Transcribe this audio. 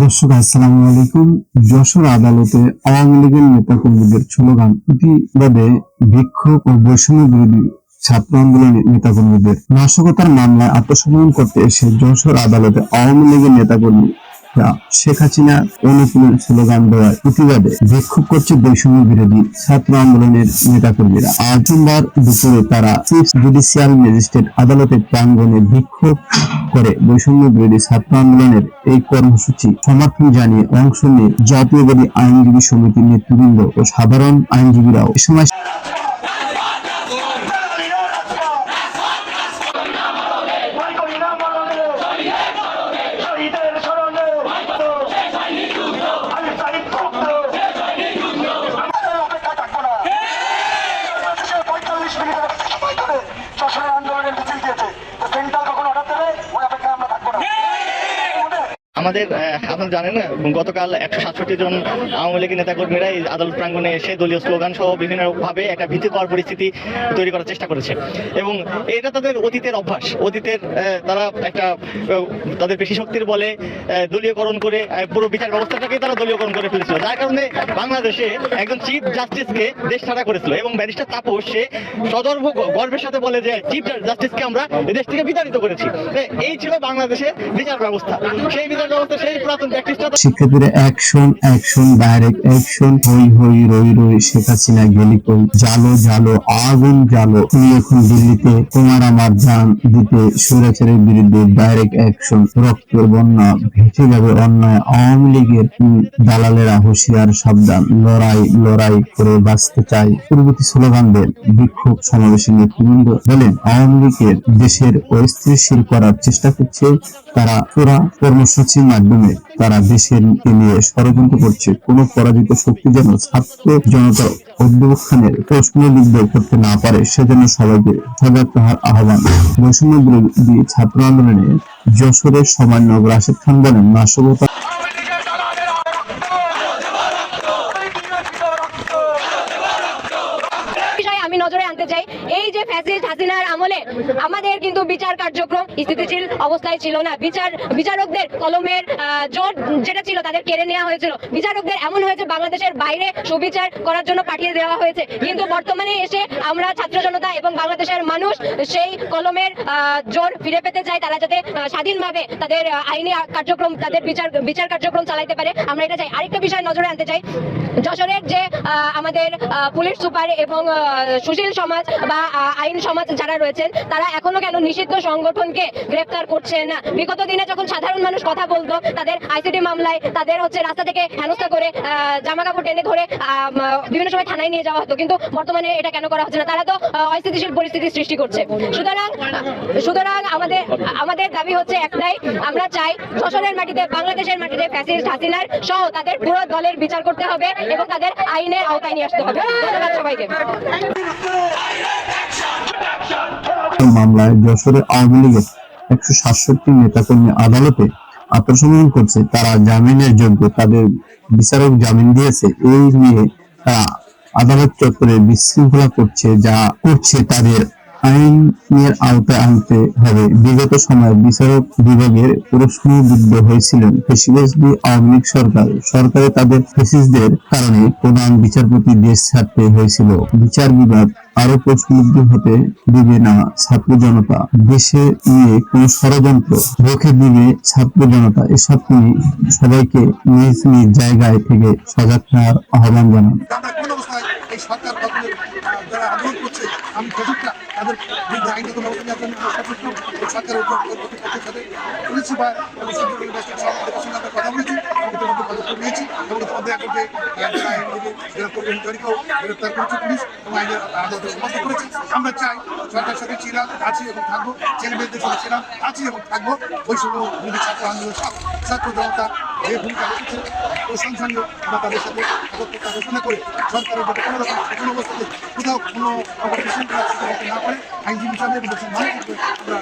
দর্শক আসসালামু আলাইকুম। যশোর আদালতে আওয়ামী লীগের নেতাকর্মীদের স্লোগান প্রতিবাদে বিক্ষোভ ও বৈষম্য বিরোধী ছাত্র আন্দোলনের নেতাকর্মীদের নাশকতার মামলায় আত্মসমর্পণ করতে এসে যশোর আদালতে আওয়ামী লীগের নেতাকর্মী শেখ হাসিনা অনুকূলে স্লোগান দেওয়ার প্রতিবাদে বিক্ষোভ করছে বৈষম্য বিরোধী ছাত্র আন্দোলনের নেতাকর্মীরা। আজ সোমবার দুপুরে তারা চিফ জুডিশিয়াল ম্যাজিস্ট্রেট আদালতের প্রাঙ্গণে বিক্ষোভ করে বৈষম্য বিরোধী ছাত্র আন্দোলনের এই কর্মসূচি সমর্থন জানিয়ে অংশ নিয়ে জাতীয়বাদী আইনজীবী সমিতির নেতৃবৃন্দ ও সাধারণ আইনজীবীরাও এ সময় আমাদের আপনারা জানেন গতকাল 167 জন আওয়ামী লীগের নেতাকর্মীরা এই আদালত প্রাঙ্গণে এসে দলীয় স্লোগান সহ বিভিন্নভাবে একটা ভীতিকর পরিস্থিতি তৈরি করার চেষ্টা করেছে এবং এটা তাদের অতীতের অভ্যাস। অতীতের তারা একটা তাদের পেশি শক্তির বলে দলীয়করণ করে পুরো বিচার ব্যবস্থাটাকেই তারা দলীয়করণ করে ফেলেছিল, যার কারণে বাংলাদেশে একজন চিফ জাস্টিসকে দেশ ছাড়া করেছিল এবং ব্যারিস্টার তাপস সে সদর্ভ গর্বের সাথে বলে যে চিফ জাস্টিসকে আমরা দেশ থেকে বিতাড়িত করেছি। এই ছিল বাংলাদেশের বিচার ব্যবস্থা। সেই বিচার শিক্ষার্থীরা অ্যাকশন অ্যাকশন ডাইরেক্ট অ্যাকশন, হই হই রই রই শেখ হাসিনা গেলি কই, জালো জালো আগুন জালো, তুমি এখন দিল্লিতে তোমার আমার জান দিতে, স্বৈরাচারের বিরুদ্ধে ডাইরেক্ট অ্যাকশন, রক্তের বন্যা ভেসে যাবে অন্যায়, আওয়ামী লীগের দালালেরা হুঁশিয়ার সাবধান, লড়াই লড়াই করে বাঁচতে চাই। পূর্ববর্তী স্লোগান দেন বিক্ষোভ সমাবেশে নেতৃবৃন্দ বলেন, আওয়ামী লীগের দেশের অস্থিতিশীল করার চেষ্টা করছে তারা। পুরা কর্মসূচির মাধ্যমে তারা দেশের নিয়ে ষড়যন্ত্র করছে। কোন পরাজিত শক্তি যেন ছাত্র জনতার অভ্যুত্থানের প্রশ্নবিদ্ধ করতে না পারে, সেজন্য সবাইকে সজাগ থাকার আহ্বান। বৈষম্য বিরোধী ছাত্র আন্দোলনে যশোরের সমন্বয়ক রাশেদ খান বলেন, নাশকতা আমি নজরে আনতে চাই, এই যে ফ্যাসিস্ট হাসিনার আমলে আমাদের কিন্তু বিচার কার্যক্রম স্থিতিশীল অবস্থায় ছিল না। বিচারকদের কলমের জোর যেটা ছিল তাদের কেড়ে নেওয়া হয়েছিল। বিচারকদের এমন হয়েছে বাংলাদেশের বাইরে সুবিচার করার জন্য পাঠিয়ে দেওয়া হয়েছে, কিন্তু বর্তমানে এসে আমরা ছাত্র জনতা এবং বাংলাদেশের মানুষ সেই কলমের জোর ফিরে পেতে চাই। তারা যাতে স্বাধীনভাবে তাদের আইনি কার্যক্রম তাদের বিচার কার্যক্রম চালাইতে পারে, আমরা এটা চাই। আরেকটা বিষয় নজরে আনতে চাই, যশোরের যে আমাদের পুলিশ সুপার এবং সুশীল সমাজ বা আইন সমাজ যারা রয়েছেন তারা এখনো কেন নিষিদ্ধ সংগঠনকে গ্রেফতার করছেন না? বিগত দিনে যখন সাধারণ মানুষ কথা বলতো তাদের আইসিটি মামলায় তাদের রাস্তা থেকে হেনস্থা করে জামা কাপড় টেনে ধরে বিভিন্ন সময় থানায় নিয়ে যাওয়া হতো, কিন্তু বর্তমানে এটা কেন করা হচ্ছে না? তারা তো অস্থিতিশীল পরিস্থিতি সৃষ্টি করছে। সুতরাং আমাদের দাবি হচ্ছে একটাই, আমরা চাই যশোরের মাটিতে বাংলাদেশের মাটিতে ফ্যাসিস্ট হাসিনার সহ তাদের পুরো দলের বিচার করতে হবে এবং তাদের আইনের আওতায় নিয়ে আসতে হবে। ধন্যবাদ সবাইকে। মামলায় যশোরের আওয়ামী লীগের 167 নেতাকর্মী আদালতে আত্মসমর্পণ করছে। তারা জামিনের যোগ্য, তাদের বিচারক জামিন দিয়েছে। এই নিয়ে তারা আদালত চত্বরে বিশৃঙ্খলা করছে তাদের আইনের আওতায় আনতে হবে। বিগত সময়ে বিচারক বিভাগের প্রশ্নবিদ্ধ হয়েছিলেন ফ্যাসিবাদী আওয়ামী লীগ সরকারে তাদের ফ্যাসিস্টদের কারণে প্রধান বিচারপতি দেশ ছাড়তে হয়েছিল। বিচার বিভাগ আরো প্রশ্নবিদ্ধ হতে দিবে না ছাত্র জনতা, দেশে নিয়ে কোন ষড়যন্ত্র রুখে দিবে ছাত্র জনতা। এসব তিনি সবাইকে নিজ নিজ জায়গায় থেকে সজাগ থাকার আহ্বান জানান। আমি প্রযুক্তা তাদের বিরুদ্ধে আইনগত ব্যবস্থা নেওয়ার জন্য সরকারের বলেছি বা সঙ্গে কথা বলেছি, ইতিমধ্যে পদক্ষেপ নিয়েছি এবং ইতিমধ্যে এখনকে তৈরিকেও গ্রেপ্তার করেছে পুলিশ এবং আইনের আদালতে সমর্থন করেছে। আমরা চাই সরকার সাথে ছিলাম, আছি এবং থাকবো, ছেলে মেয়েদের সাথে ছিলাম, আছি এবং থাকবো। বৈষম্য বিরোধী ছাত্র আন্দোলন সব ছাত্র জনতা যে ভূমিকা রেখেছে প্রশংসনীয়, আমরা তাদের সাথে একত্রতা ঘোষণা করে সরকারের যাতে কোনো রকম কোনো অবস্থাতে কোথাও কোনো না করে আইনজীবী হিসাবে আমরা